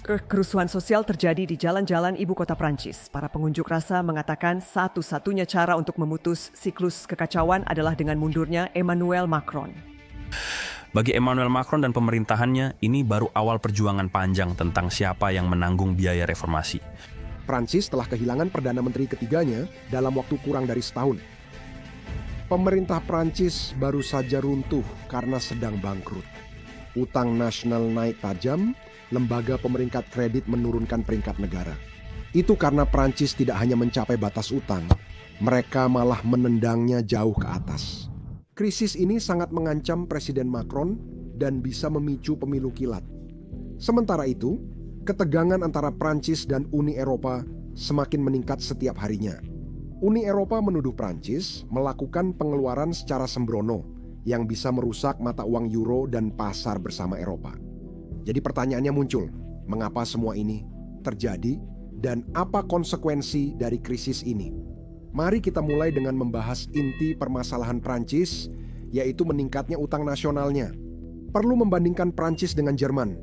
Kerusuhan sosial terjadi di jalan-jalan ibu kota Prancis. Para pengunjuk rasa mengatakan satu-satunya cara untuk memutus siklus kekacauan adalah dengan mundurnya Emmanuel Macron. Bagi Emmanuel Macron dan pemerintahannya, ini baru awal perjuangan panjang tentang siapa yang menanggung biaya reformasi. Prancis telah kehilangan Perdana Menteri ketiganya dalam waktu kurang dari setahun. Pemerintah Prancis baru saja runtuh karena sedang bangkrut. Utang nasional naik tajam, lembaga pemeringkat kredit menurunkan peringkat negara. Itu karena Prancis tidak hanya mencapai batas utang, mereka malah menendangnya jauh ke atas. Krisis ini sangat mengancam Presiden Macron dan bisa memicu pemilu kilat. Sementara itu, ketegangan antara Prancis dan Uni Eropa semakin meningkat setiap harinya. Uni Eropa menuduh Prancis melakukan pengeluaran secara sembrono yang bisa merusak mata uang euro dan pasar bersama Eropa. Jadi pertanyaannya muncul, mengapa semua ini terjadi dan apa konsekuensi dari krisis ini? Mari kita mulai dengan membahas inti permasalahan Prancis, yaitu meningkatnya utang nasionalnya. Perlu membandingkan Prancis dengan Jerman,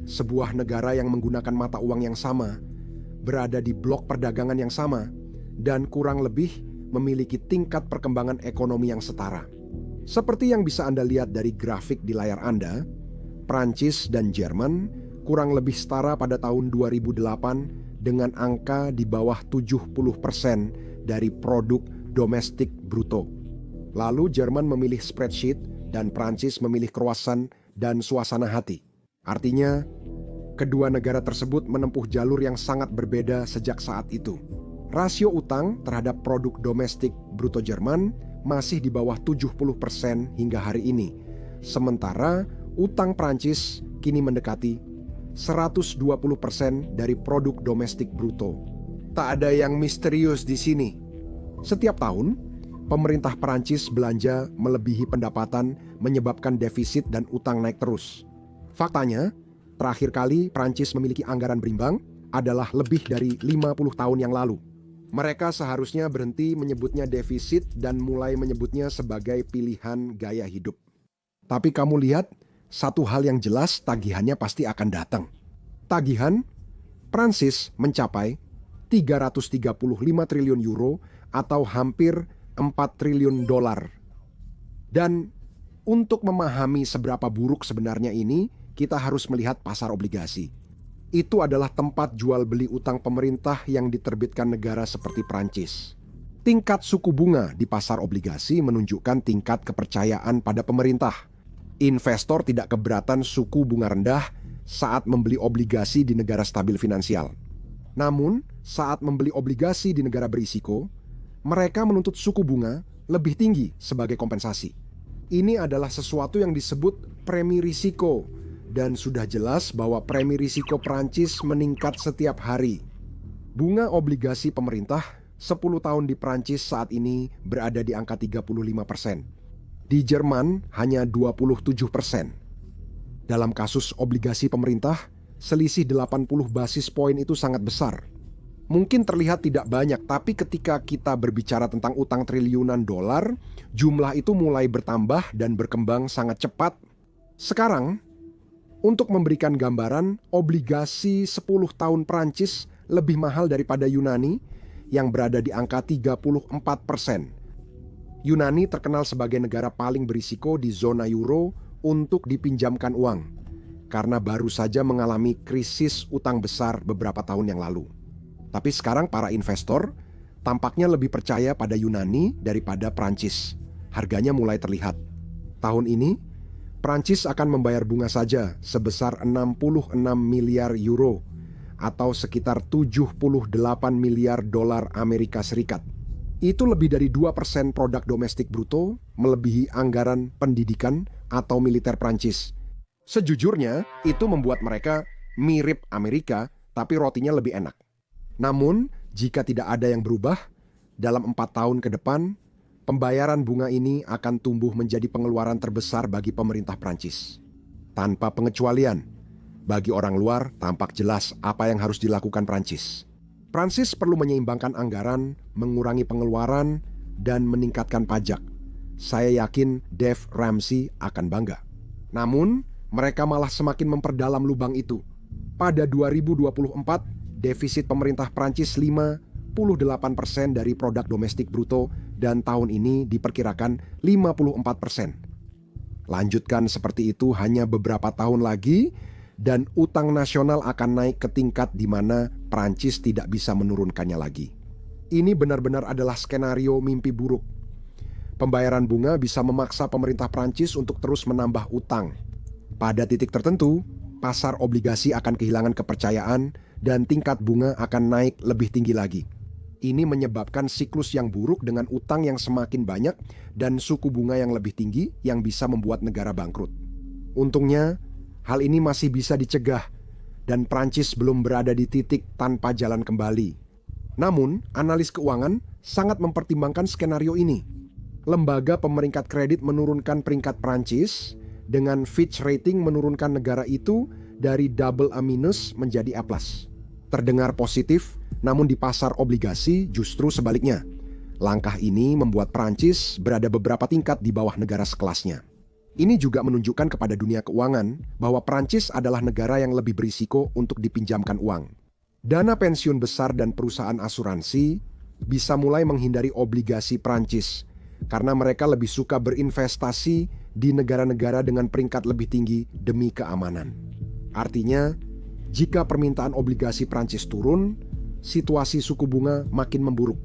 sebuah negara yang menggunakan mata uang yang sama, berada di blok perdagangan yang sama, dan kurang lebih memiliki tingkat perkembangan ekonomi yang setara. Seperti yang bisa Anda lihat dari grafik di layar Anda, Prancis dan Jerman kurang lebih setara pada tahun 2008 dengan angka di bawah 70% dari produk domestik bruto. Lalu Jerman memilih spreadsheet dan Prancis memilih croissant dan suasana hati. Artinya, kedua negara tersebut menempuh jalur yang sangat berbeda sejak saat itu. Rasio utang terhadap produk domestik bruto Jerman masih di bawah 70% hingga hari ini. Sementara utang Prancis kini mendekati 120% dari produk domestik bruto. Tak ada yang misterius di sini. Setiap tahun, pemerintah Prancis belanja melebihi pendapatan menyebabkan defisit dan utang naik terus. Faktanya, terakhir kali Prancis memiliki anggaran berimbang adalah lebih dari 50 tahun yang lalu. Mereka seharusnya berhenti menyebutnya defisit dan mulai menyebutnya sebagai pilihan gaya hidup. Tapi kamu lihat, satu hal yang jelas tagihannya pasti akan datang. Tagihan Prancis mencapai 335 triliun euro atau hampir 4 triliun dolar. Dan untuk memahami seberapa buruk sebenarnya ini, kita harus melihat pasar obligasi. Itu adalah tempat jual beli utang pemerintah yang diterbitkan negara seperti Prancis. Tingkat suku bunga di pasar obligasi menunjukkan tingkat kepercayaan pada pemerintah. Investor tidak keberatan suku bunga rendah saat membeli obligasi di negara stabil finansial. Namun, saat membeli obligasi di negara berisiko, mereka menuntut suku bunga lebih tinggi sebagai kompensasi. Ini adalah sesuatu yang disebut premi risiko. Dan sudah jelas bahwa premi risiko Prancis meningkat setiap hari. Bunga obligasi pemerintah 10 tahun di Prancis saat ini berada di angka 35%. Di Jerman hanya 27%. Dalam kasus obligasi pemerintah, selisih 80 basis poin itu sangat besar. Mungkin terlihat tidak banyak, tapi ketika kita berbicara tentang utang triliunan dolar, jumlah itu mulai bertambah dan berkembang sangat cepat. Sekarang, untuk memberikan gambaran, obligasi 10 tahun Prancis lebih mahal daripada Yunani yang berada di angka 34%. Yunani terkenal sebagai negara paling berisiko di zona euro untuk dipinjamkan uang karena baru saja mengalami krisis utang besar beberapa tahun yang lalu. Tapi sekarang para investor tampaknya lebih percaya pada Yunani daripada Prancis. Harganya mulai terlihat. Tahun ini, Prancis akan membayar bunga saja sebesar 66 miliar euro atau sekitar 78 miliar dolar Amerika Serikat. Itu lebih dari 2% produk domestik bruto, melebihi anggaran pendidikan atau militer Prancis. Sejujurnya, itu membuat mereka mirip Amerika, tapi rotinya lebih enak. Namun, jika tidak ada yang berubah, dalam 4 tahun ke depan, pembayaran bunga ini akan tumbuh menjadi pengeluaran terbesar bagi pemerintah Prancis. Tanpa pengecualian, bagi orang luar tampak jelas apa yang harus dilakukan Prancis. Prancis perlu menyeimbangkan anggaran, mengurangi pengeluaran, dan meningkatkan pajak. Saya yakin Dave Ramsey akan bangga. Namun, mereka malah semakin memperdalam lubang itu. Pada 2024, defisit pemerintah Prancis 58% dari produk domestik bruto dan tahun ini diperkirakan 54%. Lanjutkan seperti itu hanya beberapa tahun lagi dan utang nasional akan naik ke tingkat di mana Prancis tidak bisa menurunkannya lagi. Ini benar-benar adalah skenario mimpi buruk. Pembayaran bunga bisa memaksa pemerintah Prancis untuk terus menambah utang. Pada titik tertentu, pasar obligasi akan kehilangan kepercayaan dan tingkat bunga akan naik lebih tinggi lagi. Ini menyebabkan siklus yang buruk dengan utang yang semakin banyak dan suku bunga yang lebih tinggi yang bisa membuat negara bangkrut. Untungnya, hal ini masih bisa dicegah dan Prancis belum berada di titik tanpa jalan kembali. Namun, analis keuangan sangat mempertimbangkan skenario ini. Lembaga pemeringkat kredit menurunkan peringkat Prancis dengan Fitch Rating menurunkan negara itu dari AA- menjadi A+. Terdengar positif, namun di pasar obligasi justru sebaliknya. Langkah ini membuat Prancis berada beberapa tingkat di bawah negara sekelasnya. Ini juga menunjukkan kepada dunia keuangan bahwa Prancis adalah negara yang lebih berisiko untuk dipinjamkan uang. Dana pensiun besar dan perusahaan asuransi bisa mulai menghindari obligasi Prancis karena mereka lebih suka berinvestasi di negara-negara dengan peringkat lebih tinggi demi keamanan. Artinya, jika permintaan obligasi Prancis turun, situasi suku bunga makin memburuk.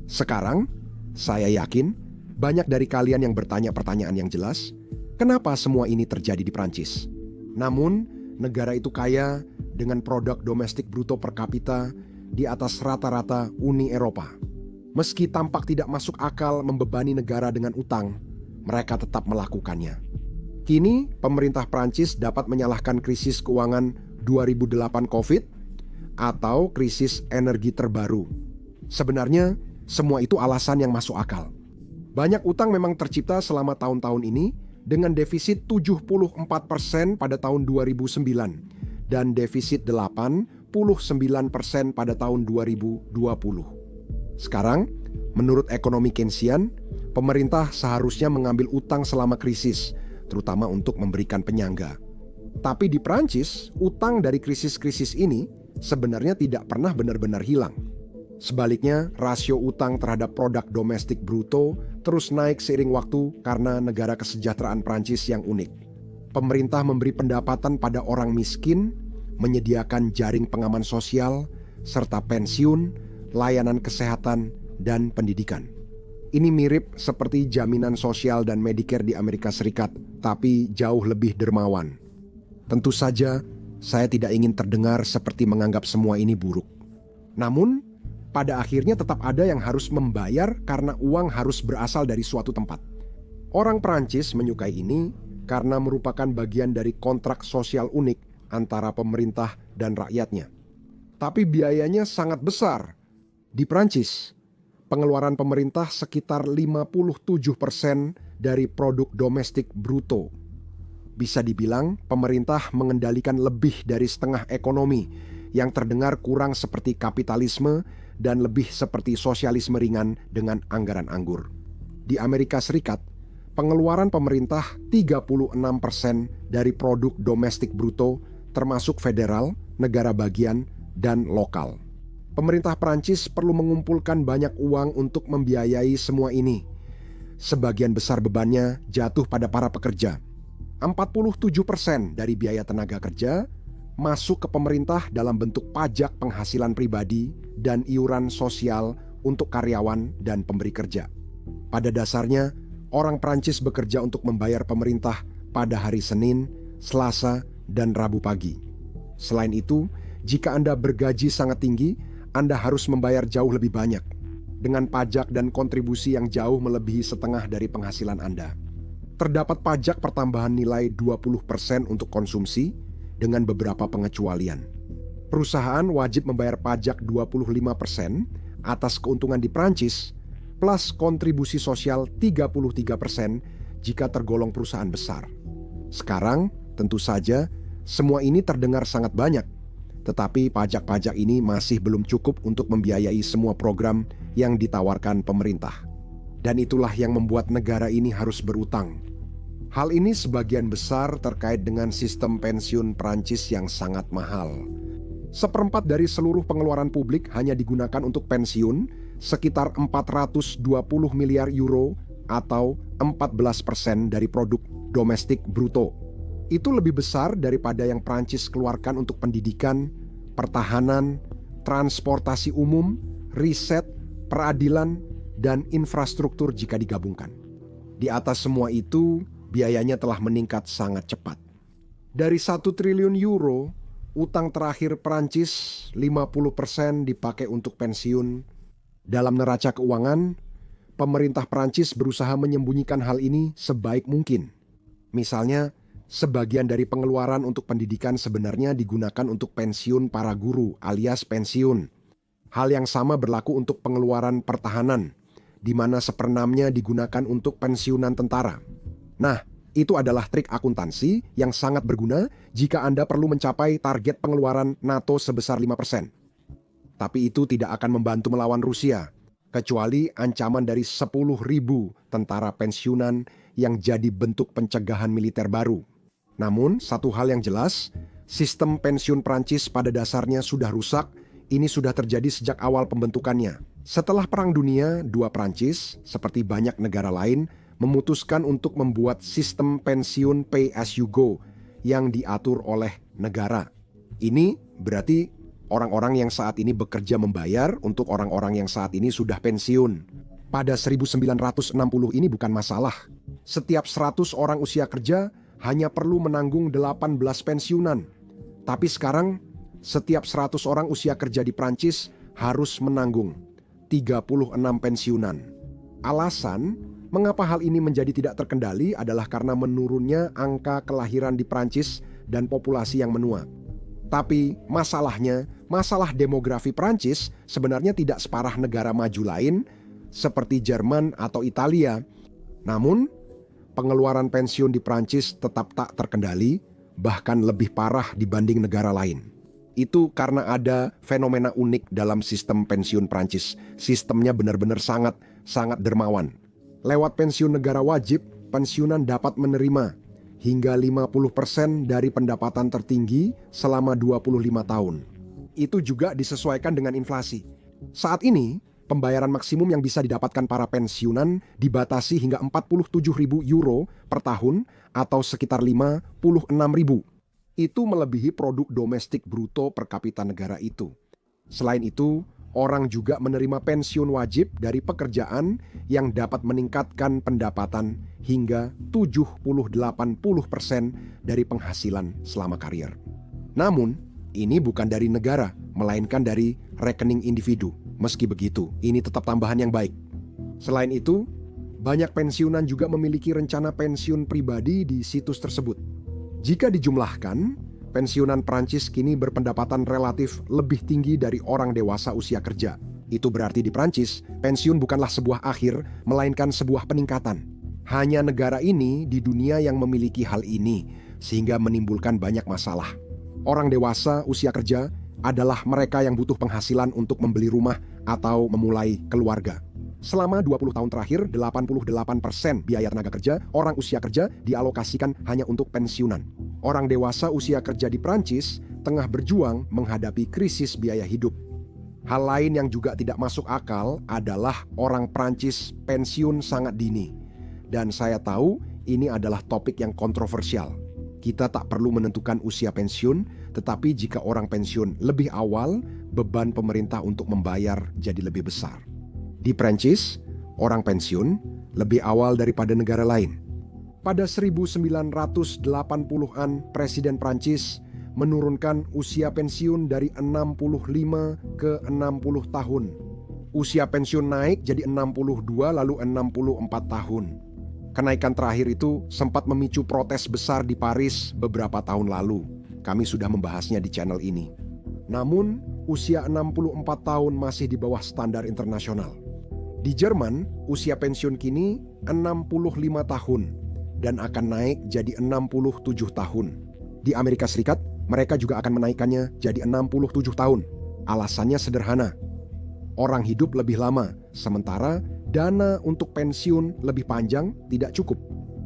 Sekarang, saya yakin banyak dari kalian yang bertanya pertanyaan yang jelas, kenapa semua ini terjadi di Prancis? Namun, negara itu kaya dengan produk domestik bruto per kapita di atas rata-rata Uni Eropa. Meski tampak tidak masuk akal membebani negara dengan utang, mereka tetap melakukannya. Kini, pemerintah Prancis dapat menyalahkan krisis keuangan 2008 COVID atau krisis energi terbaru. Sebenarnya, semua itu alasan yang masuk akal. Banyak utang memang tercipta selama tahun-tahun ini dengan defisit 74% pada tahun 2009 dan defisit 89% pada tahun 2020. Sekarang, menurut ekonomi Keynesian, pemerintah seharusnya mengambil utang selama krisis, terutama untuk memberikan penyangga. Tapi di Prancis, utang dari krisis-krisis ini sebenarnya tidak pernah benar-benar hilang. Sebaliknya, rasio utang terhadap produk domestik bruto terus naik seiring waktu karena negara kesejahteraan Prancis yang unik. Pemerintah memberi pendapatan pada orang miskin, menyediakan jaring pengaman sosial, serta pensiun, layanan kesehatan, dan pendidikan. Ini mirip seperti jaminan sosial dan Medicare di Amerika Serikat, tapi jauh lebih dermawan. Tentu saja, saya tidak ingin terdengar seperti menganggap semua ini buruk. Namun, pada akhirnya tetap ada yang harus membayar karena uang harus berasal dari suatu tempat. Orang Prancis menyukai ini karena merupakan bagian dari kontrak sosial unik antara pemerintah dan rakyatnya. Tapi biayanya sangat besar. Di Prancis, pengeluaran pemerintah sekitar 57% dari produk domestik bruto. Bisa dibilang pemerintah mengendalikan lebih dari setengah ekonomi yang terdengar kurang seperti kapitalisme dan lebih seperti sosialisme ringan dengan anggaran anggur. Di Amerika Serikat, pengeluaran pemerintah 36% dari produk domestik bruto termasuk federal, negara bagian, dan lokal. Pemerintah Prancis perlu mengumpulkan banyak uang untuk membiayai semua ini. Sebagian besar bebannya jatuh pada para pekerja. 47% dari biaya tenaga kerja masuk ke pemerintah dalam bentuk pajak penghasilan pribadi dan iuran sosial untuk karyawan dan pemberi kerja. Pada dasarnya, orang Prancis bekerja untuk membayar pemerintah pada hari Senin, Selasa, dan Rabu pagi. Selain itu, jika Anda bergaji sangat tinggi, Anda harus membayar jauh lebih banyak, dengan pajak dan kontribusi yang jauh melebihi setengah dari penghasilan Anda. Terdapat pajak pertambahan nilai 20% untuk konsumsi, dengan beberapa pengecualian. Perusahaan wajib membayar pajak 25% atas keuntungan di Prancis, plus kontribusi sosial 33% jika tergolong perusahaan besar. Sekarang, tentu saja, semua ini terdengar sangat banyak, tetapi pajak-pajak ini masih belum cukup untuk membiayai semua program yang ditawarkan pemerintah. Dan itulah yang membuat negara ini harus berutang. Hal ini sebagian besar terkait dengan sistem pensiun Prancis yang sangat mahal. Seperempat dari seluruh pengeluaran publik hanya digunakan untuk pensiun, sekitar 420 miliar euro atau 14% dari produk domestik bruto. Itu lebih besar daripada yang Prancis keluarkan untuk pendidikan, pertahanan, transportasi umum, riset, peradilan, dan infrastruktur jika digabungkan. Di atas semua itu, biayanya telah meningkat sangat cepat. Dari 1 triliun euro, utang terakhir Prancis 50% dipakai untuk pensiun. Dalam neraca keuangan, pemerintah Prancis berusaha menyembunyikan hal ini sebaik mungkin. Misalnya, sebagian dari pengeluaran untuk pendidikan sebenarnya digunakan untuk pensiun para guru alias pensiun. Hal yang sama berlaku untuk pengeluaran pertahanan, di mana 1/6-nya digunakan untuk pensiunan tentara. Nah, itu adalah trik akuntansi yang sangat berguna jika Anda perlu mencapai target pengeluaran NATO sebesar 5%. Tapi itu tidak akan membantu melawan Rusia, kecuali ancaman dari 10.000 tentara pensiunan yang jadi bentuk pencegahan militer baru. Namun, satu hal yang jelas, sistem pensiun Prancis pada dasarnya sudah rusak. Ini sudah terjadi sejak awal pembentukannya. Setelah Perang Dunia II, Prancis, seperti banyak negara lain, memutuskan untuk membuat sistem pensiun pay as you go yang diatur oleh negara. Ini berarti orang-orang yang saat ini bekerja membayar untuk orang-orang yang saat ini sudah pensiun. Pada 1960 ini bukan masalah. Setiap 100 orang usia kerja hanya perlu menanggung 18 pensiunan. Tapi sekarang, setiap 100 orang usia kerja di Prancis harus menanggung 36 pensiunan. Alasan mengapa hal ini menjadi tidak terkendali adalah karena menurunnya angka kelahiran di Prancis dan populasi yang menua. Tapi masalahnya, masalah demografi Prancis sebenarnya tidak separah negara maju lain seperti Jerman atau Italia. Namun, pengeluaran pensiun di Prancis tetap tak terkendali, bahkan lebih parah dibanding negara lain. Itu karena ada fenomena unik dalam sistem pensiun Prancis. Sistemnya benar-benar sangat dermawan. Lewat pensiun negara wajib, pensiunan dapat menerima hingga 50% dari pendapatan tertinggi selama 25 tahun. Itu juga disesuaikan dengan inflasi. Saat ini, pembayaran maksimum yang bisa didapatkan para pensiunan dibatasi hingga 47.000 euro per tahun atau sekitar 56.000. Itu melebihi produk domestik bruto per kapita negara itu. Selain itu, orang juga menerima pensiun wajib dari pekerjaan yang dapat meningkatkan pendapatan hingga 70-80% dari penghasilan selama karier. Namun, ini bukan dari negara, melainkan dari rekening individu. Meski begitu, ini tetap tambahan yang baik. Selain itu, banyak pensiunan juga memiliki rencana pensiun pribadi di situs tersebut. Jika dijumlahkan, pensiunan Prancis kini berpendapatan relatif lebih tinggi dari orang dewasa usia kerja. Itu berarti di Prancis, pensiun bukanlah sebuah akhir, melainkan sebuah peningkatan. Hanya negara ini di dunia yang memiliki hal ini, sehingga menimbulkan banyak masalah. Orang dewasa usia kerja adalah mereka yang butuh penghasilan untuk membeli rumah atau memulai keluarga. Selama 20 tahun terakhir, 88% biaya tenaga kerja orang usia kerja dialokasikan hanya untuk pensiunan. Orang dewasa usia kerja di Prancis tengah berjuang menghadapi krisis biaya hidup. Hal lain yang juga tidak masuk akal adalah orang Prancis pensiun sangat dini. Dan saya tahu ini adalah topik yang kontroversial. Kita tak perlu menentukan usia pensiun, tetapi jika orang pensiun lebih awal, beban pemerintah untuk membayar jadi lebih besar. Di Prancis, orang pensiun lebih awal daripada negara lain. Pada 1980-an, Presiden Prancis menurunkan usia pensiun dari 65 ke 60 tahun. Usia pensiun naik jadi 62 lalu 64 tahun. Kenaikan terakhir itu sempat memicu protes besar di Paris beberapa tahun lalu. Kami sudah membahasnya di channel ini. Namun, usia 64 tahun masih di bawah standar internasional. Di Jerman, usia pensiun kini 65 tahun dan akan naik jadi 67 tahun. Di Amerika Serikat, mereka juga akan menaikkannya jadi 67 tahun. Alasannya sederhana. Orang hidup lebih lama, sementara dana untuk pensiun lebih panjang tidak cukup.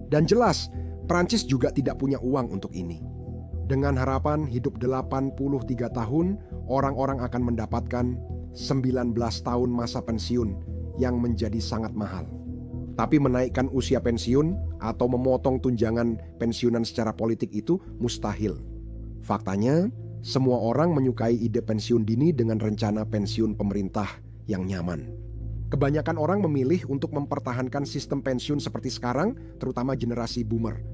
Dan jelas, Prancis juga tidak punya uang untuk ini. Dengan harapan hidup 83 tahun, orang-orang akan mendapatkan 19 tahun masa pensiun yang menjadi sangat mahal. Tapi menaikkan usia pensiun atau memotong tunjangan pensiunan secara politik itu mustahil. Faktanya, semua orang menyukai ide pensiun dini dengan rencana pensiun pemerintah yang nyaman. Kebanyakan orang memilih untuk mempertahankan sistem pensiun seperti sekarang, terutama generasi boomer.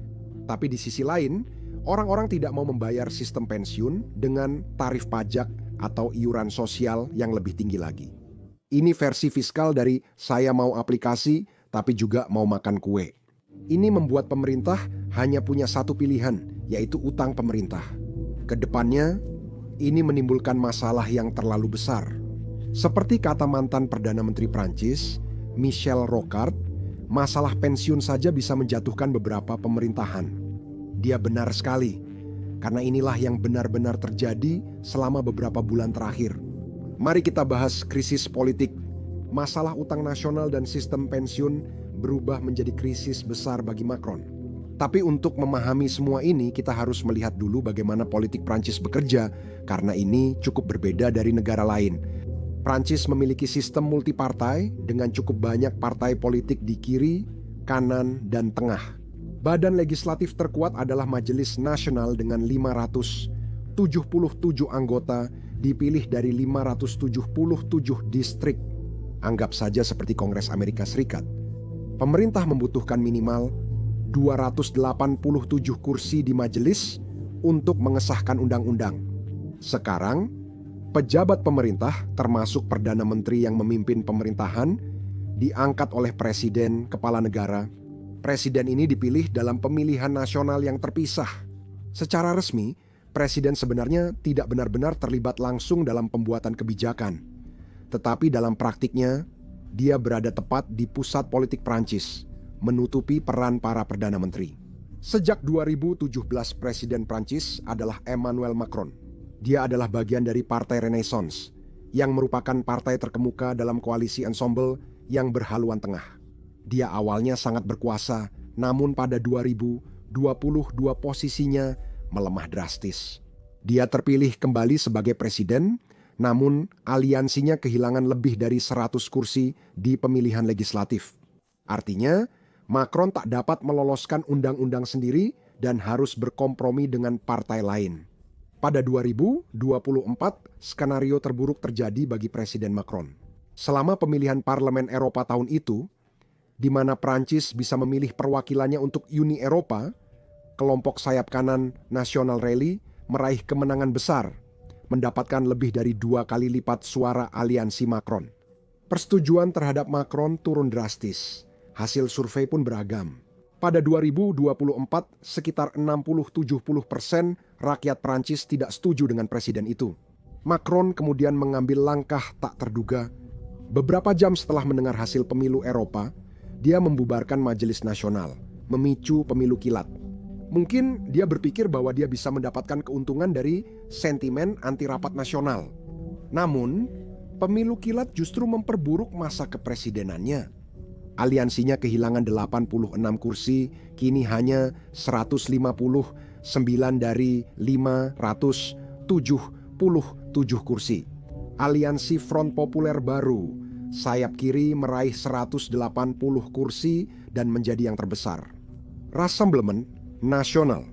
Tapi di sisi lain, orang-orang tidak mau membayar sistem pensiun dengan tarif pajak atau iuran sosial yang lebih tinggi lagi. Ini versi fiskal dari saya mau aplikasi, tapi juga mau makan kue. Ini membuat pemerintah hanya punya satu pilihan, yaitu utang pemerintah. Kedepannya, ini menimbulkan masalah yang terlalu besar. Seperti kata mantan Perdana Menteri Prancis, Michel Rocard, masalah pensiun saja bisa menjatuhkan beberapa pemerintahan. Dia benar sekali, karena inilah yang benar-benar terjadi selama beberapa bulan terakhir. Mari kita bahas krisis politik. Masalah utang nasional dan sistem pensiun berubah menjadi krisis besar bagi Macron. Tapi untuk memahami semua ini, kita harus melihat dulu bagaimana politik Prancis bekerja, karena ini cukup berbeda dari negara lain. Prancis memiliki sistem multipartai dengan cukup banyak partai politik di kiri, kanan, dan tengah. Badan legislatif terkuat adalah Majelis Nasional dengan 577 anggota dipilih dari 577 distrik. Anggap saja seperti Kongres Amerika Serikat. Pemerintah membutuhkan minimal 287 kursi di majelis untuk mengesahkan undang-undang. Sekarang, pejabat pemerintah termasuk Perdana Menteri yang memimpin pemerintahan diangkat oleh Presiden Kepala Negara. Presiden ini dipilih dalam pemilihan nasional yang terpisah. Secara resmi, Presiden sebenarnya tidak benar-benar terlibat langsung dalam pembuatan kebijakan. Tetapi dalam praktiknya, dia berada tepat di pusat politik Prancis, menutupi peran para Perdana Menteri. Sejak 2017, Presiden Prancis adalah Emmanuel Macron. Dia adalah bagian dari Partai Renaissance, yang merupakan partai terkemuka dalam koalisi ensemble yang berhaluan tengah. Dia awalnya sangat berkuasa, namun pada 2022 posisinya melemah drastis. Dia terpilih kembali sebagai presiden, namun aliansinya kehilangan lebih dari 100 kursi di pemilihan legislatif. Artinya, Macron tak dapat meloloskan undang-undang sendiri dan harus berkompromi dengan partai lain. Pada 2024, skenario terburuk terjadi bagi Presiden Macron. Selama pemilihan Parlemen Eropa tahun itu, di mana Prancis bisa memilih perwakilannya untuk Uni Eropa, kelompok sayap kanan National Rally meraih kemenangan besar, mendapatkan lebih dari 2 kali lipat suara aliansi Macron. Persetujuan terhadap Macron turun drastis. Hasil survei pun beragam. Pada 2024, sekitar 60-70% rakyat Prancis tidak setuju dengan presiden itu. Macron kemudian mengambil langkah tak terduga. Beberapa jam setelah mendengar hasil pemilu Eropa, dia membubarkan Majelis Nasional, memicu pemilu kilat. Mungkin dia berpikir bahwa dia bisa mendapatkan keuntungan dari sentimen anti-rapat nasional. Namun, pemilu kilat justru memperburuk masa kepresidenannya. Aliansinya kehilangan 86 kursi, kini hanya 159 dari 577 kursi. Aliansi Front Populer baru, sayap kiri meraih 180 kursi dan menjadi yang terbesar. Rassemblement Nasional,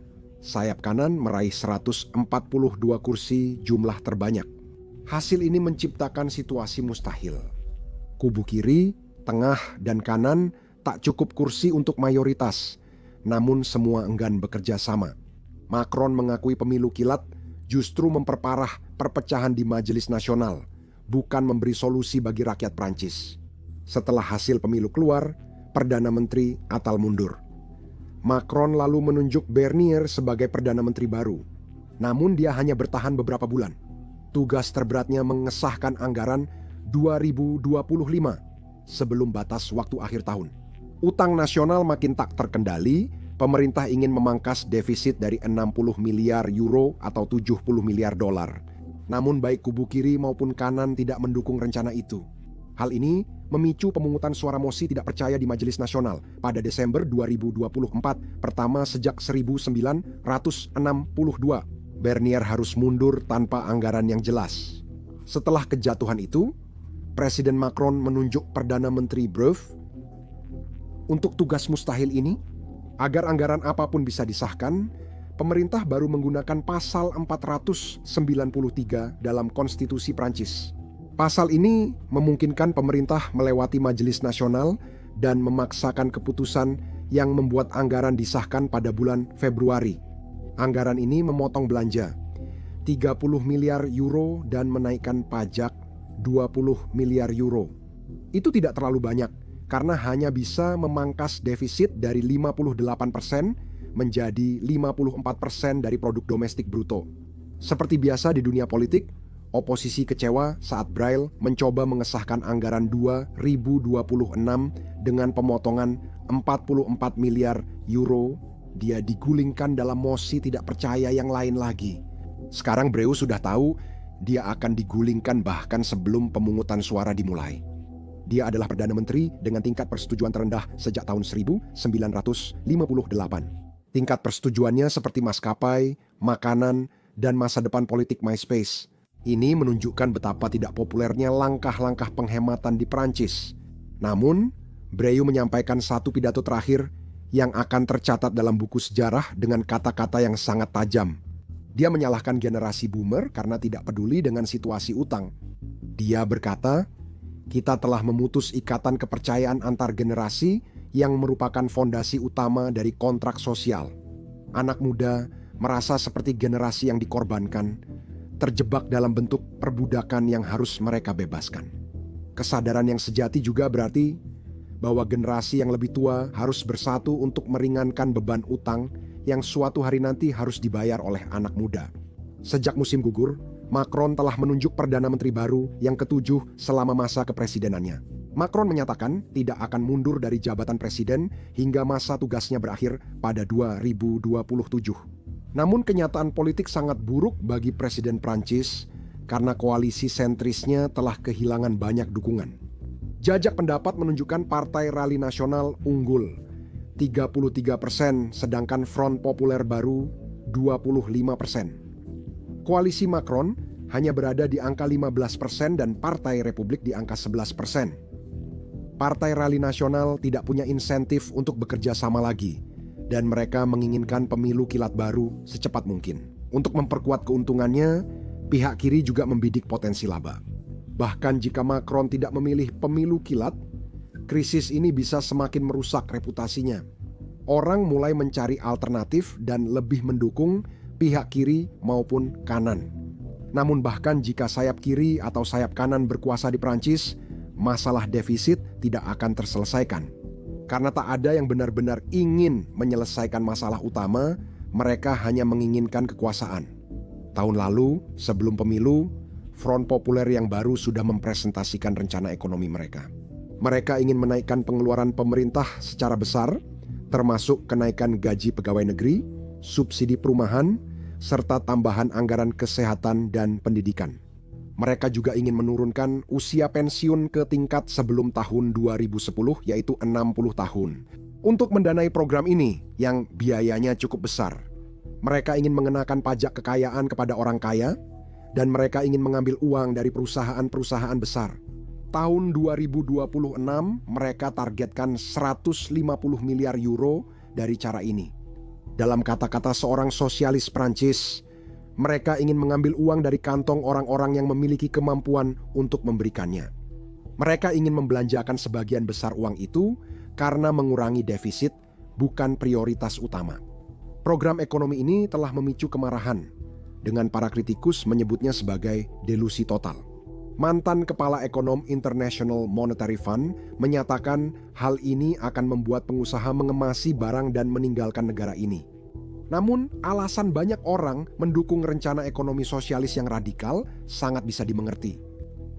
sayap kanan meraih 142 kursi, jumlah terbanyak. Hasil ini menciptakan situasi mustahil. Kubu kiri, tengah, dan kanan tak cukup kursi untuk mayoritas, namun semua enggan bekerja sama. Macron mengakui pemilu kilat justru memperparah perpecahan di Majelis Nasional, bukan memberi solusi bagi rakyat Prancis. Setelah hasil pemilu keluar, Perdana Menteri Atal mundur. Macron lalu menunjuk Barnier sebagai Perdana Menteri baru. Namun dia hanya bertahan beberapa bulan. Tugas terberatnya mengesahkan anggaran 2025 sebelum batas waktu akhir tahun. Utang nasional makin tak terkendali, pemerintah ingin memangkas defisit dari 60 miliar euro atau 70 miliar dolar. Namun baik kubu kiri maupun kanan tidak mendukung rencana itu. Hal ini memicu pemungutan suara mosi tidak percaya di Majelis Nasional pada Desember 2024, pertama sejak 1962. Bernier harus mundur tanpa anggaran yang jelas. Setelah kejatuhan itu, Presiden Macron menunjuk Perdana Menteri Breuve untuk tugas mustahil ini. Agar anggaran apapun bisa disahkan, pemerintah baru menggunakan pasal 493 dalam konstitusi Prancis. Pasal ini memungkinkan pemerintah melewati Majelis Nasional dan memaksakan keputusan yang membuat anggaran disahkan pada bulan Februari. Anggaran ini memotong belanja 30 miliar euro dan menaikkan pajak 20 miliar euro. Itu tidak terlalu banyak karena hanya bisa memangkas defisit dari 58% menjadi 54% dari produk domestik bruto. Seperti biasa di dunia politik, oposisi kecewa saat Bril mencoba mengesahkan anggaran 2026 dengan pemotongan 44 miliar euro. Dia digulingkan dalam mosi tidak percaya yang lain lagi. Sekarang Bril sudah tahu dia akan digulingkan bahkan sebelum pemungutan suara dimulai. Dia adalah Perdana Menteri dengan tingkat persetujuan terendah sejak tahun 1958. Tingkat persetujuannya seperti maskapai, makanan, dan masa depan politik MySpace. Ini menunjukkan betapa tidak populernya langkah-langkah penghematan di Prancis. Namun, Breuil menyampaikan satu pidato terakhir yang akan tercatat dalam buku sejarah dengan kata-kata yang sangat tajam. Dia menyalahkan generasi boomer karena tidak peduli dengan situasi utang. Dia berkata, "Kita telah memutus ikatan kepercayaan antar generasi yang merupakan fondasi utama dari kontrak sosial. Anak muda merasa seperti generasi yang dikorbankan, terjebak dalam bentuk perbudakan yang harus mereka bebaskan." Kesadaran yang sejati juga berarti bahwa generasi yang lebih tua harus bersatu untuk meringankan beban utang yang suatu hari nanti harus dibayar oleh anak muda. Sejak musim gugur, Macron telah menunjuk Perdana Menteri baru yang ke-7 selama masa kepresidenannya. Macron menyatakan tidak akan mundur dari jabatan presiden hingga masa tugasnya berakhir pada 2027. Namun kenyataan politik sangat buruk bagi Presiden Prancis karena koalisi sentrisnya telah kehilangan banyak dukungan. Jajak pendapat menunjukkan Partai Rally Nasional unggul 33%, sedangkan Front Populer baru 25%. Koalisi Macron hanya berada di angka 15% dan Partai Republik di angka 11%. Partai Rally Nasional tidak punya insentif untuk bekerja sama lagi, dan mereka menginginkan pemilu kilat baru secepat mungkin. Untuk memperkuat keuntungannya, pihak kiri juga membidik potensi laba. Bahkan jika Macron tidak memilih pemilu kilat, krisis ini bisa semakin merusak reputasinya. Orang mulai mencari alternatif dan lebih mendukung pihak kiri maupun kanan. Namun bahkan jika sayap kiri atau sayap kanan berkuasa di Prancis, masalah defisit tidak akan terselesaikan. Karena tak ada yang benar-benar ingin menyelesaikan masalah utama, mereka hanya menginginkan kekuasaan. Tahun lalu, sebelum pemilu, Front Populer yang baru sudah mempresentasikan rencana ekonomi mereka. Mereka ingin menaikkan pengeluaran pemerintah secara besar, termasuk kenaikan gaji pegawai negeri, subsidi perumahan, serta tambahan anggaran kesehatan dan pendidikan. Mereka juga ingin menurunkan usia pensiun ke tingkat sebelum tahun 2010, yaitu 60 tahun. Untuk mendanai program ini yang biayanya cukup besar, mereka ingin mengenakan pajak kekayaan kepada orang kaya, dan mereka ingin mengambil uang dari perusahaan-perusahaan besar. Tahun 2026 mereka targetkan 150 miliar euro dari cara ini. Dalam kata-kata seorang sosialis Prancis, mereka ingin mengambil uang dari kantong orang-orang yang memiliki kemampuan untuk memberikannya. Mereka ingin membelanjakan sebagian besar uang itu karena mengurangi defisit, bukan prioritas utama. Program ekonomi ini telah memicu kemarahan, dengan para kritikus menyebutnya sebagai delusi total. Mantan Kepala Ekonom International Monetary Fund menyatakan hal ini akan membuat pengusaha mengemasi barang dan meninggalkan negara ini. Namun, alasan banyak orang mendukung rencana ekonomi sosialis yang radikal sangat bisa dimengerti.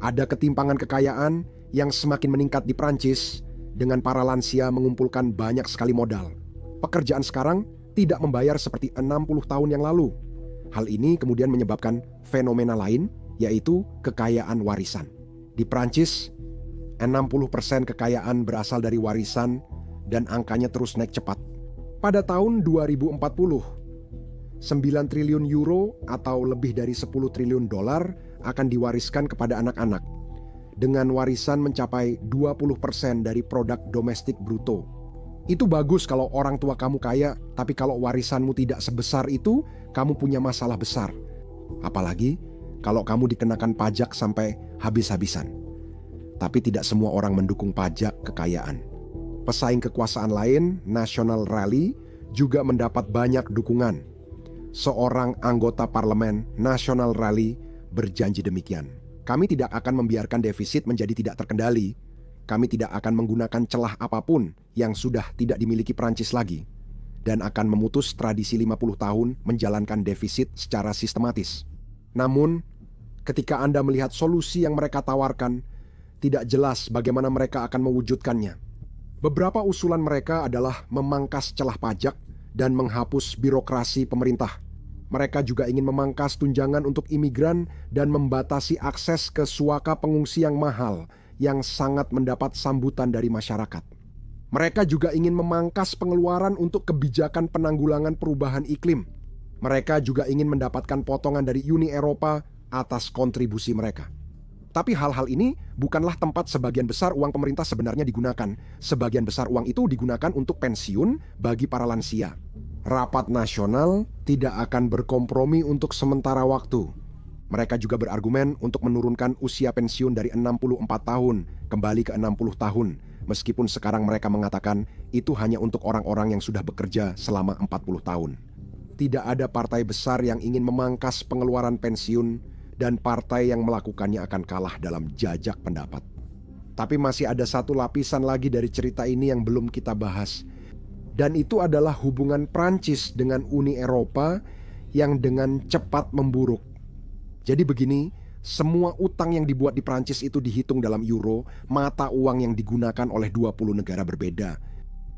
Ada ketimpangan kekayaan yang semakin meningkat di Prancis dengan para lansia mengumpulkan banyak sekali modal. Pekerjaan sekarang tidak membayar seperti 60 tahun yang lalu. Hal ini kemudian menyebabkan fenomena lain, yaitu kekayaan warisan. Di Prancis, 60% kekayaan berasal dari warisan dan angkanya terus naik cepat. Pada tahun 2040, 9 triliun euro atau lebih dari 10 triliun dolar akan diwariskan kepada anak-anak, dengan warisan mencapai 20% dari produk domestik bruto. Itu bagus kalau orang tua kamu kaya, tapi kalau warisanmu tidak sebesar itu, kamu punya masalah besar. Apalagi kalau kamu dikenakan pajak sampai habis-habisan. Tapi tidak semua orang mendukung pajak kekayaan. Pesaing kekuasaan lain, National Rally, juga mendapat banyak dukungan. Seorang anggota parlemen National Rally berjanji demikian. Kami tidak akan membiarkan defisit menjadi tidak terkendali. Kami tidak akan menggunakan celah apapun yang sudah tidak dimiliki Prancis lagi. Dan akan memutus tradisi 50 tahun menjalankan defisit secara sistematis. Namun, ketika Anda melihat solusi yang mereka tawarkan, tidak jelas bagaimana mereka akan mewujudkannya. Beberapa usulan mereka adalah memangkas celah pajak dan menghapus birokrasi pemerintah. Mereka juga ingin memangkas tunjangan untuk imigran dan membatasi akses ke suaka pengungsi yang mahal yang sangat mendapat sambutan dari masyarakat. Mereka juga ingin memangkas pengeluaran untuk kebijakan penanggulangan perubahan iklim. Mereka juga ingin mendapatkan potongan dari Uni Eropa atas kontribusi mereka. Tapi hal-hal ini bukanlah tempat sebagian besar uang pemerintah sebenarnya digunakan. Sebagian besar uang itu digunakan untuk pensiun bagi para lansia. Rapat Nasional tidak akan berkompromi untuk sementara waktu. Mereka juga berargumen untuk menurunkan usia pensiun dari 64 tahun kembali ke 60 tahun. Meskipun sekarang mereka mengatakan itu hanya untuk orang-orang yang sudah bekerja selama 40 tahun. Tidak ada partai besar yang ingin memangkas pengeluaran pensiun, dan partai yang melakukannya akan kalah dalam jajak pendapat. Tapi masih ada satu lapisan lagi dari cerita ini yang belum kita bahas. Dan itu adalah hubungan Prancis dengan Uni Eropa yang dengan cepat memburuk. Jadi begini, semua utang yang dibuat di Prancis itu dihitung dalam euro, mata uang yang digunakan oleh 20 negara berbeda.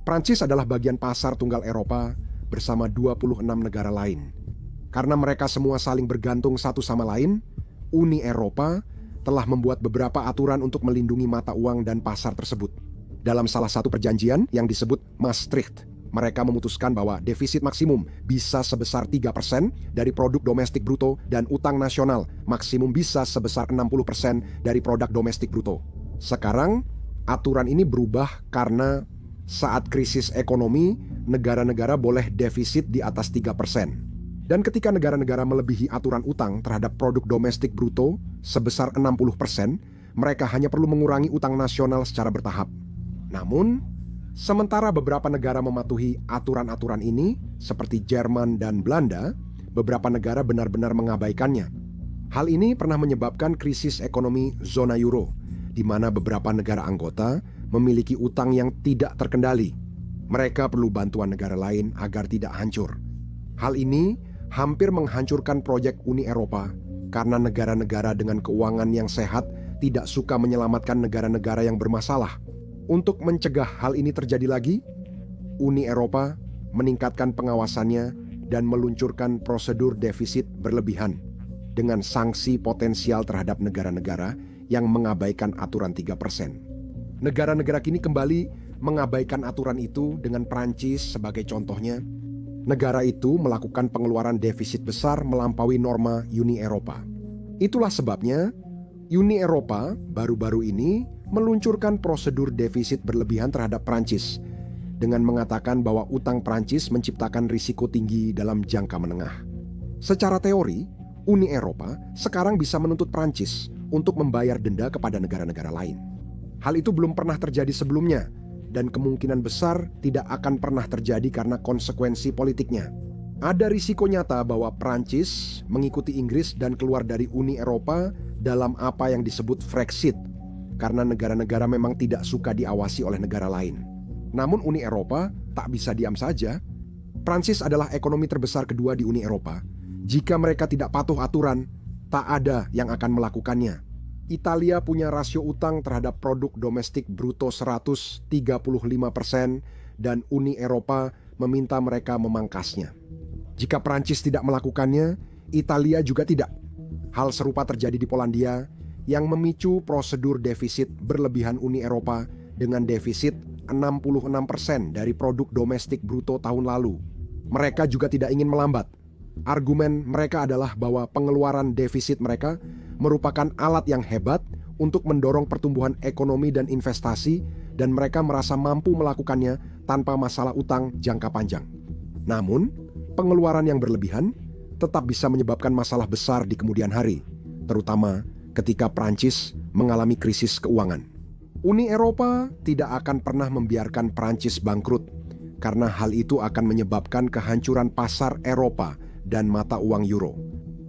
Prancis adalah bagian pasar tunggal Eropa bersama 26 negara lain. Karena mereka semua saling bergantung satu sama lain, Uni Eropa telah membuat beberapa aturan untuk melindungi mata uang dan pasar tersebut. Dalam salah satu perjanjian yang disebut Maastricht, mereka memutuskan bahwa defisit maksimum bisa sebesar 3% dari produk domestik bruto dan utang nasional maksimum bisa sebesar 60% dari produk domestik bruto. Sekarang, aturan ini berubah karena saat krisis ekonomi, negara-negara boleh defisit di atas 3%. Dan ketika negara-negara melebihi aturan utang terhadap produk domestik bruto sebesar 60%, mereka hanya perlu mengurangi utang nasional secara bertahap. Namun, sementara beberapa negara mematuhi aturan-aturan ini, seperti Jerman dan Belanda, beberapa negara benar-benar mengabaikannya. Hal ini pernah menyebabkan krisis ekonomi zona euro, di mana beberapa negara anggota memiliki utang yang tidak terkendali. Mereka perlu bantuan negara lain agar tidak hancur. Hal ini hampir menghancurkan proyek Uni Eropa karena negara-negara dengan keuangan yang sehat tidak suka menyelamatkan negara-negara yang bermasalah. Untuk mencegah hal ini terjadi lagi, Uni Eropa meningkatkan pengawasannya dan meluncurkan prosedur defisit berlebihan dengan sanksi potensial terhadap negara-negara yang mengabaikan aturan 3%. Negara-negara kini kembali mengabaikan aturan itu dengan Prancis sebagai contohnya. Negara itu melakukan pengeluaran defisit besar melampaui norma Uni Eropa. Itulah sebabnya Uni Eropa baru-baru ini meluncurkan prosedur defisit berlebihan terhadap Prancis dengan mengatakan bahwa utang Prancis menciptakan risiko tinggi dalam jangka menengah. Secara teori, Uni Eropa sekarang bisa menuntut Prancis untuk membayar denda kepada negara-negara lain. Hal itu belum pernah terjadi sebelumnya, dan kemungkinan besar tidak akan pernah terjadi karena konsekuensi politiknya. Ada risiko nyata bahwa Prancis mengikuti Inggris dan keluar dari Uni Eropa dalam apa yang disebut Frexit, karena negara-negara memang tidak suka diawasi oleh negara lain. Namun Uni Eropa tak bisa diam saja. Prancis adalah ekonomi terbesar kedua di Uni Eropa. Jika mereka tidak patuh aturan, tak ada yang akan melakukannya. Italia punya rasio utang terhadap produk domestik bruto 135% dan Uni Eropa meminta mereka memangkasnya. Jika Prancis tidak melakukannya, Italia juga tidak. Hal serupa terjadi di Polandia yang memicu prosedur defisit berlebihan Uni Eropa dengan defisit 66% dari produk domestik bruto tahun lalu. Mereka juga tidak ingin melambat. Argumen mereka adalah bahwa pengeluaran defisit mereka merupakan alat yang hebat untuk mendorong pertumbuhan ekonomi dan investasi, dan mereka merasa mampu melakukannya tanpa masalah utang jangka panjang. Namun, pengeluaran yang berlebihan tetap bisa menyebabkan masalah besar di kemudian hari, terutama ketika Prancis mengalami krisis keuangan. Uni Eropa tidak akan pernah membiarkan Prancis bangkrut, karena hal itu akan menyebabkan kehancuran pasar Eropa dan mata uang euro.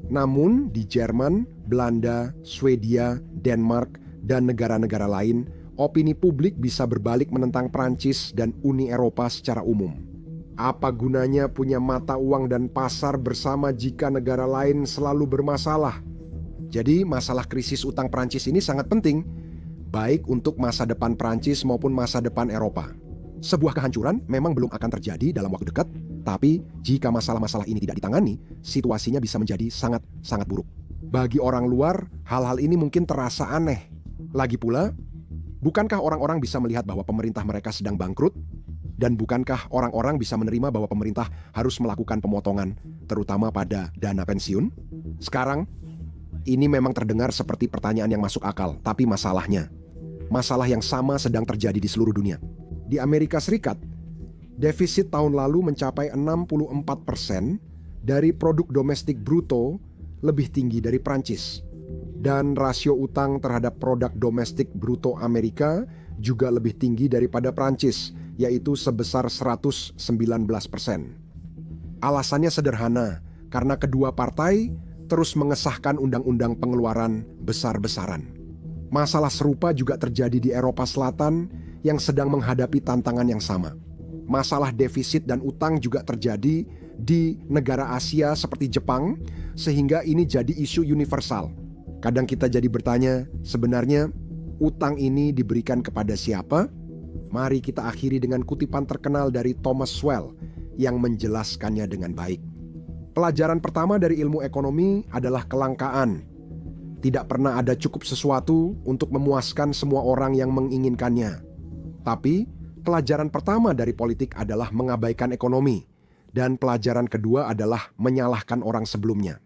Namun di Jerman, Belanda, Swedia, Denmark, dan negara-negara lain, opini publik bisa berbalik menentang Prancis dan Uni Eropa secara umum. Apa gunanya punya mata uang dan pasar bersama jika negara lain selalu bermasalah? Jadi masalah krisis utang Prancis ini sangat penting, baik untuk masa depan Prancis maupun masa depan Eropa. Sebuah kehancuran memang belum akan terjadi dalam waktu dekat, tapi jika masalah-masalah ini tidak ditangani, situasinya bisa menjadi sangat buruk. Bagi orang luar, hal-hal ini mungkin terasa aneh. Lagi pula, bukankah orang-orang bisa melihat bahwa pemerintah mereka sedang bangkrut? Dan bukankah orang-orang bisa menerima bahwa pemerintah harus melakukan pemotongan, terutama pada dana pensiun? Sekarang, ini memang terdengar seperti pertanyaan yang masuk akal, tapi masalahnya, masalah yang sama sedang terjadi di seluruh dunia. Di Amerika Serikat, defisit tahun lalu mencapai 64% dari produk domestik bruto, lebih tinggi dari Prancis. Dan rasio utang terhadap produk domestik bruto Amerika juga lebih tinggi daripada Prancis, yaitu sebesar 119%. Alasannya sederhana, karena kedua partai terus mengesahkan undang-undang pengeluaran besar-besaran. Masalah serupa juga terjadi di Eropa Selatan yang sedang menghadapi tantangan yang sama. Masalah defisit dan utang juga terjadi di negara Asia seperti Jepang, sehingga ini jadi isu universal. Kadang kita jadi bertanya, sebenarnya utang ini diberikan kepada siapa? Mari kita akhiri dengan kutipan terkenal dari Thomas Sowell yang menjelaskannya dengan baik. Pelajaran pertama dari ilmu ekonomi adalah kelangkaan. Tidak pernah ada cukup sesuatu untuk memuaskan semua orang yang menginginkannya. Tapi, pelajaran pertama dari politik adalah mengabaikan ekonomi, dan pelajaran kedua adalah menyalahkan orang sebelumnya.